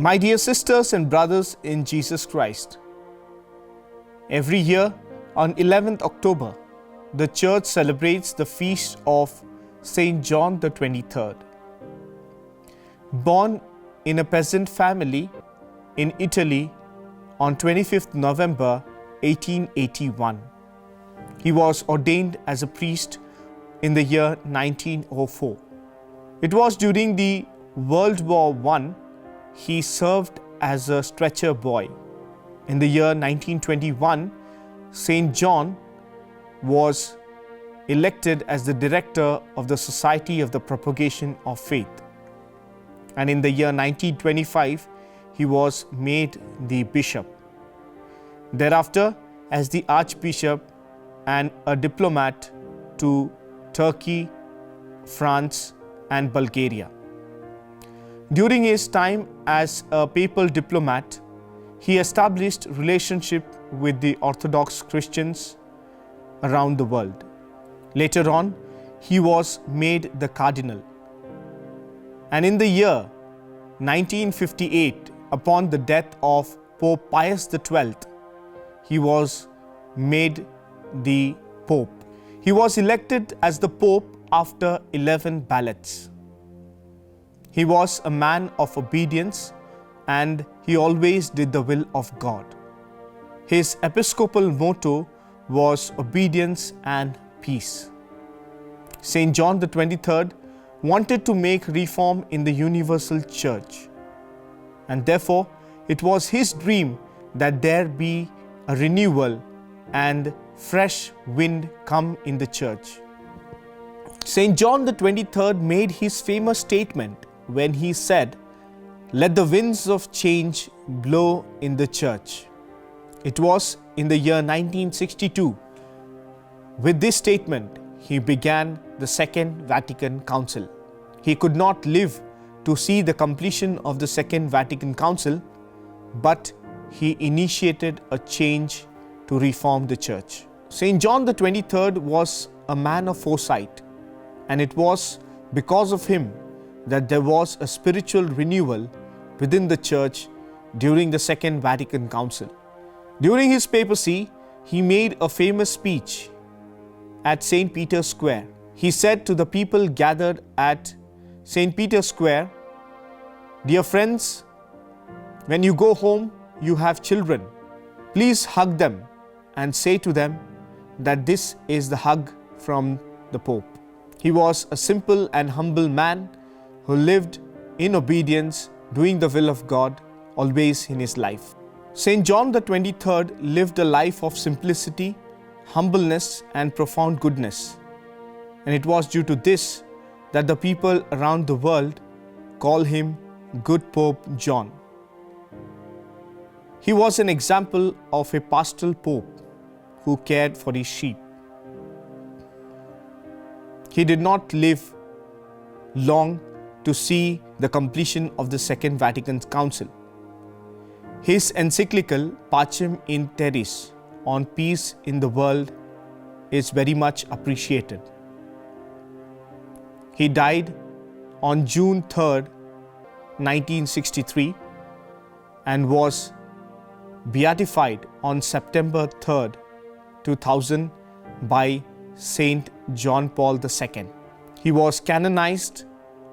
My dear sisters and brothers in Jesus Christ, every year on 11th October, the Church celebrates the feast of St. John the 23rd. Born in a peasant family in Italy on 25th November 1881, he was ordained as a priest in the year 1904. It was during the World War I he served as a stretcher boy. In the year 1921, St. John was elected as the director of the Society of the Propagation of Faith. And in the year 1925, he was made the bishop. Thereafter, as the archbishop and a diplomat to Turkey, France, and Bulgaria. During his time as a papal diplomat, he established relationship with the Orthodox Christians around the world. Later on, he was made the cardinal. And in the year 1958, upon the death of Pope Pius XII, he was made the Pope. He was elected as the Pope after 11 ballots. He was a man of obedience and he always did the will of God. His episcopal motto was obedience and peace. St. John the 23rd wanted to make reform in the universal church, and therefore it was his dream that there be a renewal and fresh wind come in the church. St. John the 23rd made his famous statement when he said, "Let the winds of change blow in the church." It was in the year 1962. With this statement, he began the Second Vatican Council. He could not live to see the completion of the Second Vatican Council, but he initiated a change to reform the church. St. John the 23rd was a man of foresight, and it was because of him that there was a spiritual renewal within the church during the Second Vatican Council. During his papacy, he made a famous speech at St. Peter's Square. He said to the people gathered at St. Peter's Square, "Dear friends, when you go home, you have children. Please hug them and say to them that this is the hug from the Pope." He was a simple and humble man who lived in obedience, doing the will of God always in his life. St. John the 23rd lived a life of simplicity, humbleness, and profound goodness. And it was due to this that the people around the world call him Good Pope John. He was an example of a pastoral pope who cared for his sheep. He did not live long to see the completion of the Second Vatican Council. His encyclical Pacem in Terris on peace in the world is very much appreciated. He died on June 3rd, 1963 and was beatified on September 3rd, 2000 by St. John Paul II. He was canonized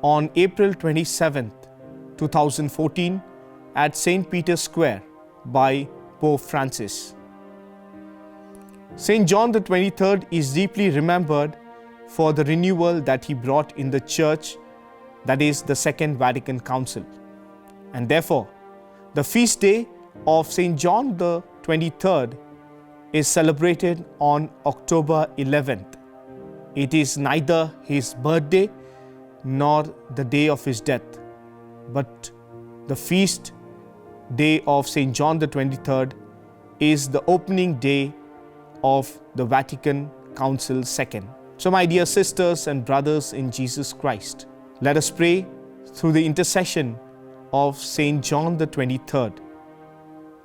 on April 27th, 2014 at St. Peter's Square by Pope Francis. St. John the 23rd is deeply remembered for the renewal that he brought in the church, that is the Second Vatican Council. And therefore, the feast day of St. John the 23rd is celebrated on October 11th. It is neither his birthday nor the day of his death, but the feast day of St. John the 23rd is the opening day of the Vatican Council II. So my dear sisters and brothers in Jesus Christ, let us pray through the intercession of St. John the 23rd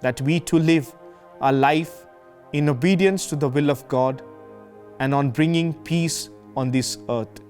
that we too live our life in obedience to the will of God and on bringing peace on this earth.